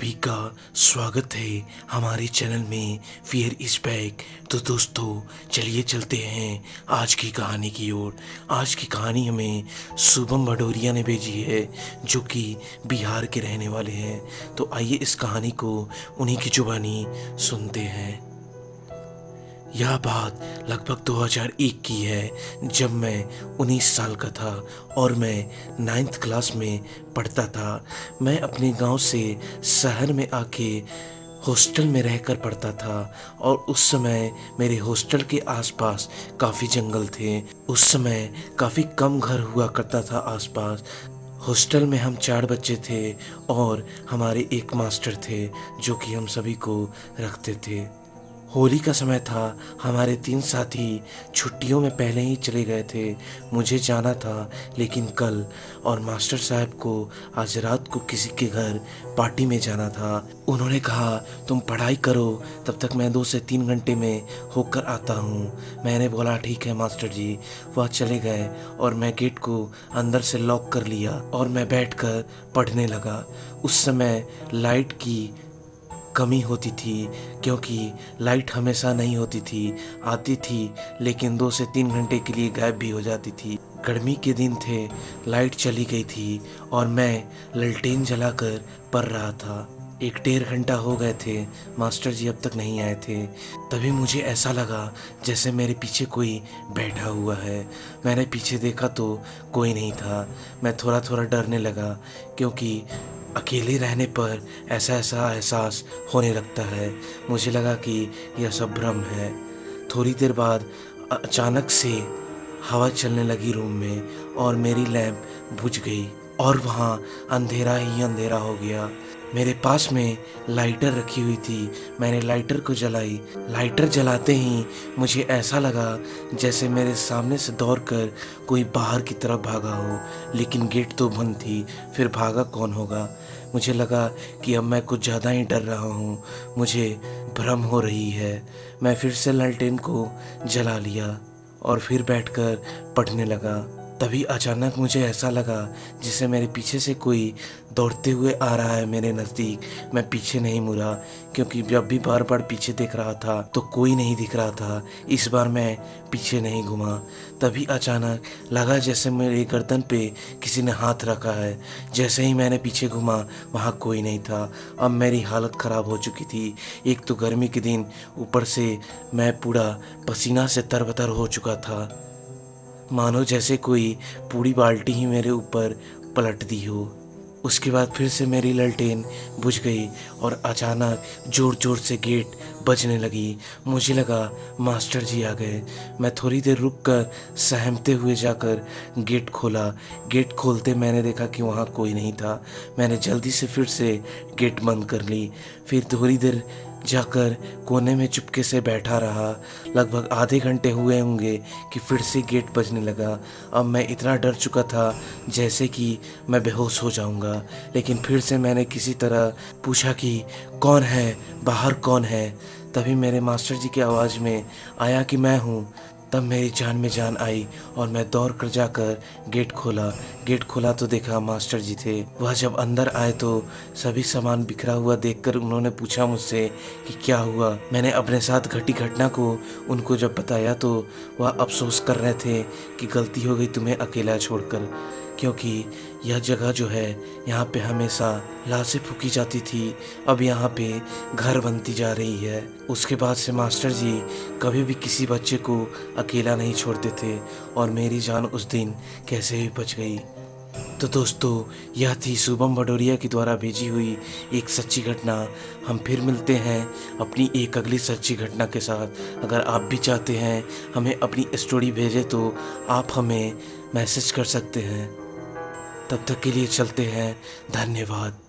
सभी का स्वागत है हमारे चैनल में फियर इज बैक। तो दोस्तों चलिए चलते हैं आज की कहानी की ओर। आज की कहानी हमें शुभम भदौरिया ने भेजी है, जो कि बिहार के रहने वाले हैं। तो आइए इस कहानी को उन्हीं की जुबानी सुनते हैं। यह बात लगभग 2001 की है, जब मैं 19 साल का था और मैं 9th क्लास में पढ़ता था। मैं अपने गांव से शहर में आके हॉस्टल में रहकर पढ़ता था और उस समय मेरे हॉस्टल के आसपास काफ़ी जंगल थे। उस समय काफ़ी कम घर हुआ करता था आसपास। हॉस्टल में हम 4 बच्चे थे और हमारे एक मास्टर थे जो कि हम सभी को रखते थे। होली का समय था, हमारे 3 साथी छुट्टियों में पहले ही चले गए थे। मुझे जाना था लेकिन कल, और मास्टर साहब को आज रात को किसी के घर पार्टी में जाना था। उन्होंने कहा तुम पढ़ाई करो, तब तक मैं 2 से 3 घंटे में होकर आता हूँ। मैंने बोला ठीक है मास्टर जी। वह चले गए और मैं गेट को अंदर से लॉक कर लिया और मैं बैठकर पढ़ने लगा। उस समय लाइट की कमी होती थी, क्योंकि लाइट हमेशा नहीं होती थी, आती थी लेकिन 2 से 3 घंटे के लिए गायब भी हो जाती थी। गर्मी के दिन थे, लाइट चली गई थी और मैं ललटेन जलाकर पढ़ रहा था। 1 डेढ़ घंटा हो गए थे, मास्टर जी अब तक नहीं आए थे। तभी मुझे ऐसा लगा जैसे मेरे पीछे कोई बैठा हुआ है। मैंने पीछे देखा तो कोई नहीं था। मैं थोड़ा थोड़ा डरने लगा, क्योंकि अकेले रहने पर ऐसा ऐसा एहसास होने लगता है। मुझे लगा कि यह सब भ्रम है। थोड़ी देर बाद अचानक से हवा चलने लगी रूम में और मेरी लैंप बुझ गई और वहाँ अंधेरा ही अंधेरा हो गया। मेरे पास में लाइटर रखी हुई थी। मैंने लाइटर को जलाई। लाइटर जलाते ही मुझे ऐसा लगा जैसे मेरे सामने से दौड़कर कोई बाहर की तरफ भागा हो, लेकिन गेट तो बंद थी। फिर भागा कौन होगा। मुझे लगा कि अब मैं कुछ ज़्यादा ही डर रहा हूँ, मुझे भ्रम हो रही है। मैं फिर से लालटेन को जला लिया और फिर बैठकर पढ़ने लगा। तभी अचानक मुझे ऐसा लगा जैसे मेरे पीछे से कोई दौड़ते हुए आ रहा है मेरे नज़दीक। मैं पीछे नहीं मुड़ा, क्योंकि जब भी बार बार पीछे देख रहा था तो कोई नहीं दिख रहा था। इस बार मैं पीछे नहीं घूमा। तभी अचानक लगा जैसे मेरे गर्दन पे किसी ने हाथ रखा है। जैसे ही मैंने पीछे घूमा, वहाँ कोई नहीं था। अब मेरी हालत ख़राब हो चुकी थी। एक तो गर्मी के दिन, ऊपर से मैं पूरा पसीना से तरबतर हो चुका था, मानो जैसे कोई पूरी बाल्टी ही मेरे ऊपर पलट दी हो। उसके बाद फिर से मेरी ललटेन बुझ गई और अचानक ज़ोर ज़ोर से गेट बजने लगी। मुझे लगा मास्टर जी आ गए। मैं थोड़ी देर रुककर सहमते हुए जाकर गेट खोला। गेट खोलते मैंने देखा कि वहाँ कोई नहीं था। मैंने जल्दी से फिर से गेट बंद कर ली। फिर थोड़ी देर जाकर कोने में चुपके से बैठा रहा। लगभग आधे घंटे हुए होंगे कि फिर से गेट बजने लगा। अब मैं इतना डर चुका था जैसे कि मैं बेहोश हो जाऊंगा। लेकिन फिर से मैंने किसी तरह पूछा कि कौन है, बाहर कौन है। तभी मेरे मास्टर जी की आवाज़ में आया कि मैं हूँ। तब मेरी जान में जान आई और मैं दौड़ कर जाकर गेट खोला। गेट खोला तो देखा मास्टर जी थे। वह जब अंदर आए तो सभी सामान बिखरा हुआ देखकर उन्होंने पूछा मुझसे कि क्या हुआ। मैंने अपने साथ घटी घटना को उनको जब बताया तो वह अफसोस कर रहे थे कि गलती हो गई तुम्हें अकेला छोड़कर, क्योंकि यह जगह जो है यहाँ पे हमेशा लाशें फूकी जाती थी, अब यहाँ पे घर बनती जा रही है। उसके बाद से मास्टर जी कभी भी किसी बच्चे को अकेला नहीं छोड़ते थे और मेरी जान उस दिन कैसे भी बच गई। तो दोस्तों, यह थी शुभम भदौरिया की द्वारा भेजी हुई एक सच्ची घटना। हम फिर मिलते हैं अपनी एक अगली सच्ची घटना के साथ। अगर आप भी चाहते हैं हमें अपनी स्टोरी भेजें तो आप हमें मैसेज कर सकते हैं। तब तक के लिए चलते हैं। धन्यवाद।